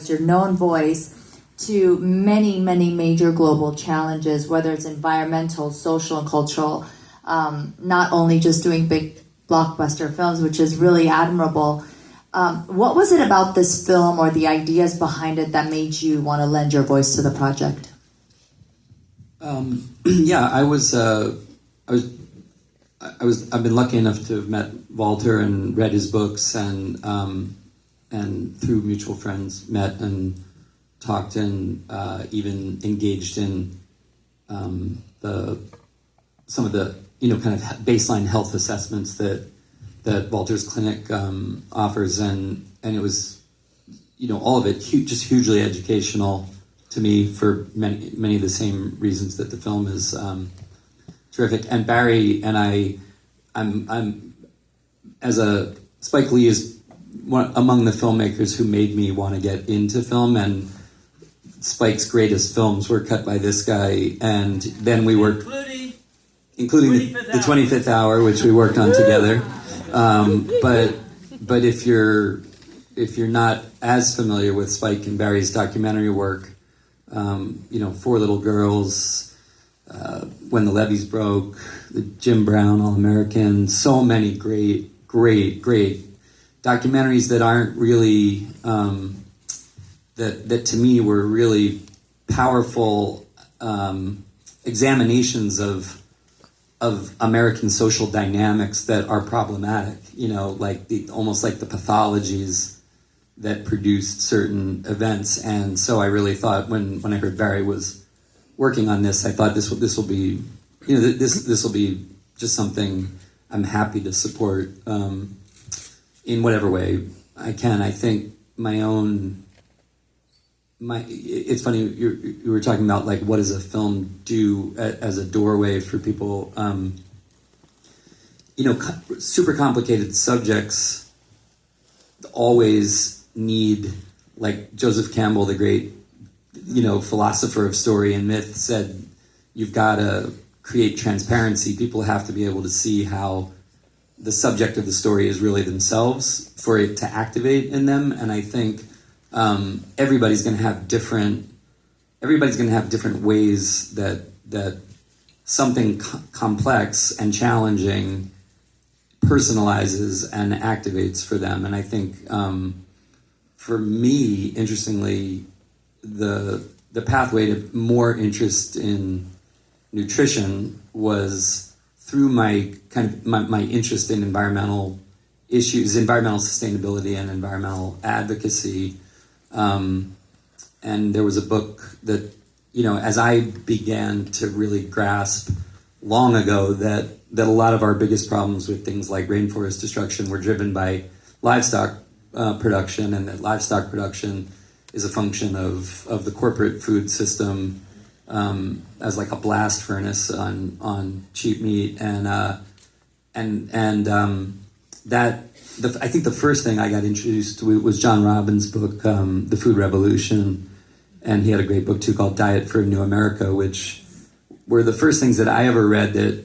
artist, your known voice, to many, many major global challenges, whether it's environmental, social, and cultural, not only just doing big blockbuster films, which is really admirable. What was it about this film or the ideas behind it that made you want to lend your voice to the project? Yeah, I've been lucky enough to have met Walter and read his books, and through mutual friends met and talked and even engaged in some of the kind of baseline health assessments that Walter's clinic offers, and it was all of it just hugely educational to me for many of the same reasons that the film is terrific. And Barry and I'm as a Spike Lee is among the filmmakers who made me want to get into film, and Spike's greatest films were cut by this guy, and then we worked, including the 25th Hour, which we worked on together. But if you're not as familiar with Spike and Barry's documentary work, Four Little Girls, When the Levees Broke, the Jim Brown All-American, so many great documentaries that aren't really that to me were really powerful examinations of American social dynamics that are problematic, almost like the pathologies that produced certain events. And so I really thought when I heard Barry was working on this, I thought this will be, this will be just something I'm happy to support in whatever way I can. I think it's funny, you were talking about like what does a film do as a doorway for people. Super complicated subjects always need, like Joseph Campbell, the great philosopher of story and myth, said, you've got to create transparency. People have to be able to see how the subject of the story is really themselves for it to activate in them. And I think everybody's going to have different ways that something complex and challenging personalizes and activates for them. And I think for me, interestingly, the pathway to more interest in nutrition was through my interest in environmental issues, environmental sustainability and environmental advocacy. And there was a book that, as I began to really grasp long ago that a lot of our biggest problems with things like rainforest destruction were driven by livestock production, and that livestock production is a function of the corporate food system as like a blast furnace on cheap meat, I think the first thing I got introduced to was John Robbins' book, The Food Revolution, and he had a great book too called Diet for a New America, which were the first things that I ever read that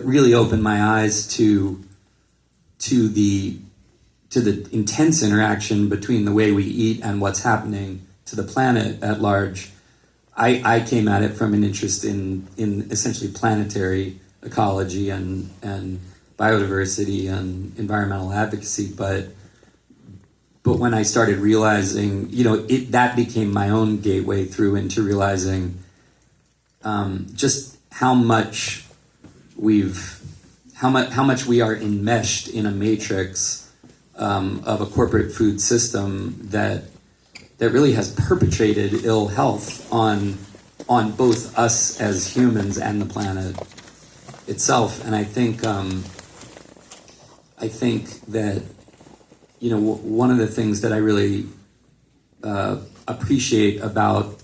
really opened my eyes to the intense interaction between the way we eat and what's happening to the planet at large. I came at it from an interest in essentially planetary ecology and biodiversity and environmental advocacy, but when I started realizing, that became my own gateway through into realizing just how much we are enmeshed in a matrix of a corporate food system that really has perpetrated ill health on both us as humans and the planet itself. And I think that one of the things that I really appreciate about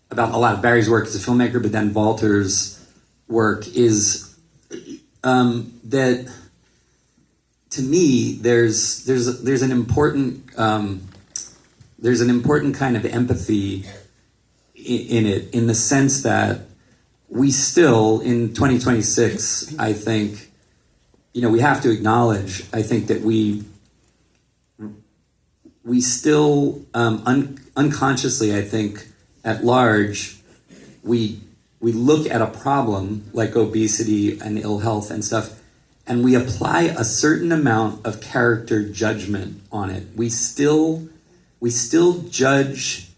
a lot of Barry's work as a filmmaker, but then Walter's work is that to me there's an important kind of empathy in it, in the sense that we still in 2026, I think, we have to acknowledge, I think, that we we still unconsciously, I think, at large, we look at a problem like obesity and ill health and stuff, and we apply a certain amount of character judgment on it. We still judge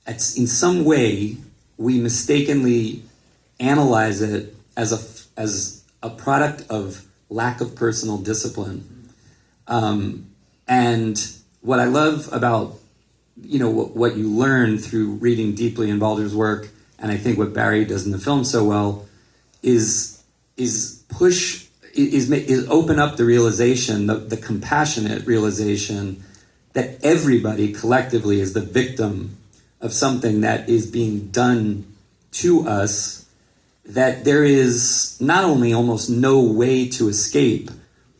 in some way. We mistakenly analyze it as a product of lack of personal discipline. And what I love about, what you learn through reading deeply in Balder's work, and I think what Barry does in the film so well, is open up the realization, the compassionate realization that everybody collectively is the victim of something that is being done to us, that there is not only almost no way to escape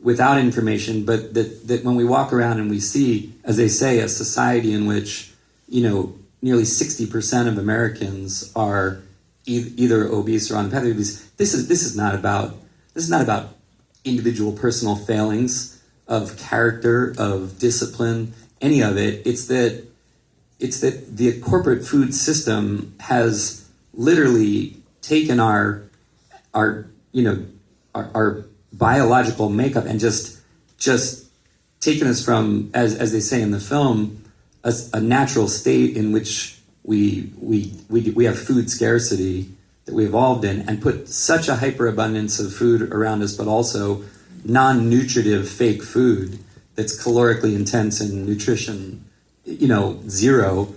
without information, but that when we walk around and we see, as they say, a society in which, nearly 60% of Americans are either obese or on the path to obese, this is not about individual personal failings of character, of discipline, any of it. It's that the corporate food system has literally taken our biological makeup and just taken us from, as they say in the film, a natural state in which we have food scarcity that we evolved in, and put such a hyperabundance of food around us, but also non-nutritive fake food that's calorically intense and nutrition, zero.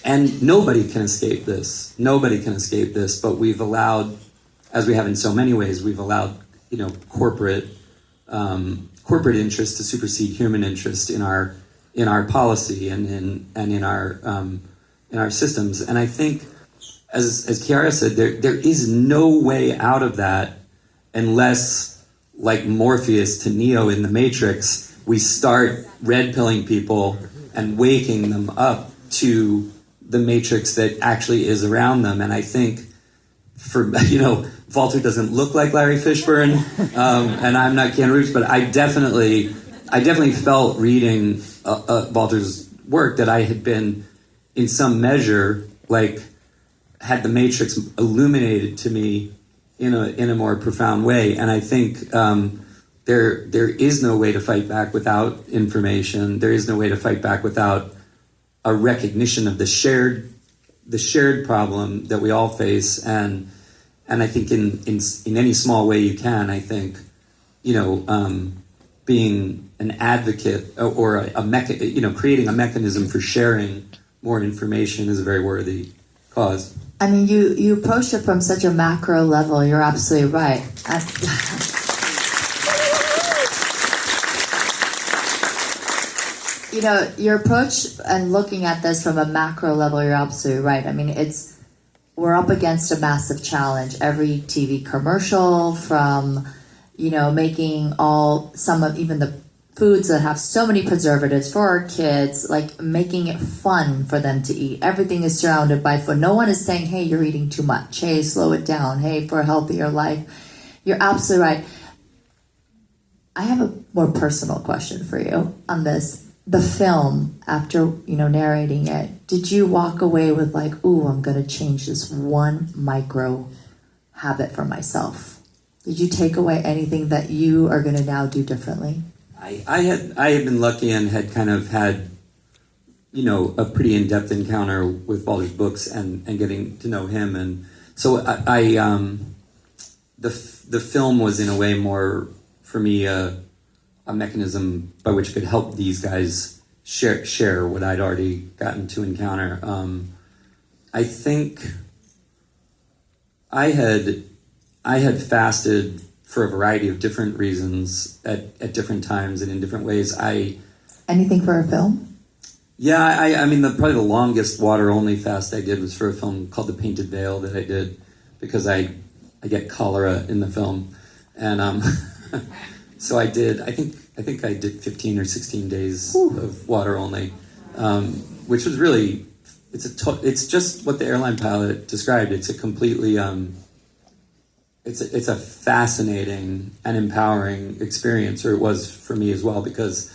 And nobody can escape this. Nobody can escape this, but we've allowed, as we have in so many ways, we've allowed, corporate interest to supersede human interest in our policy and in our systems. And I think, as Chiara said, there is no way out of that unless, like Morpheus to Neo in the Matrix, we start red-pilling people and waking them up to the matrix that actually is around them. And I think, Walter doesn't look like Larry Fishburne, and I'm not Keanu Reeves, but I definitely felt reading Walter's work that I had been, in some measure, had the Matrix illuminated to me in a more profound way. And I think there is no way to fight back without information. There is no way to fight back without a recognition of the shared problem that we all face. And I think in any small way you can, I think, being an advocate or creating a mechanism for sharing more information is a very worthy cause. I mean, you approached it from such a macro level. You're absolutely right. Your approach and looking at this from a macro level, you're absolutely right. I mean, we're up against a massive challenge. Every TV commercial, from making some of even the foods that have so many preservatives for our kids, making it fun for them to eat. Everything is surrounded by food. No one is saying, hey, you're eating too much. Hey, slow it down. Hey, for a healthier life. You're absolutely right. I have a more personal question for you on this. The film, after, narrating it, did you walk away with I'm going to change this one micro habit for myself? Did you take away anything that you are going to now do differently? I had been lucky and had kind of had, a pretty in-depth encounter with Balder's books and getting to know him. And so the film was in a way more, for me, a mechanism by which I could help these guys share what I'd already gotten to encounter. I think I had fasted for a variety of different reasons at different times and in different ways. Anything for a film? Yeah, I mean, probably the longest water-only fast I did was for a film called The Painted Veil that I did because I get cholera in the film. And so I did, I think I did 15 or 16 days of water-only, which was really, it's just what the airline pilot described. It's a completely, it's a fascinating and empowering experience, or it was for me as well, because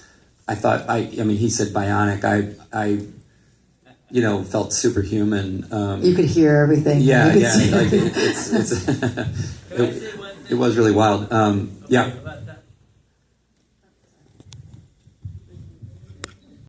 I thought I mean, he said bionic. I felt superhuman. You could hear everything. Yeah, You could yeah. see Like it was really wild. Yeah.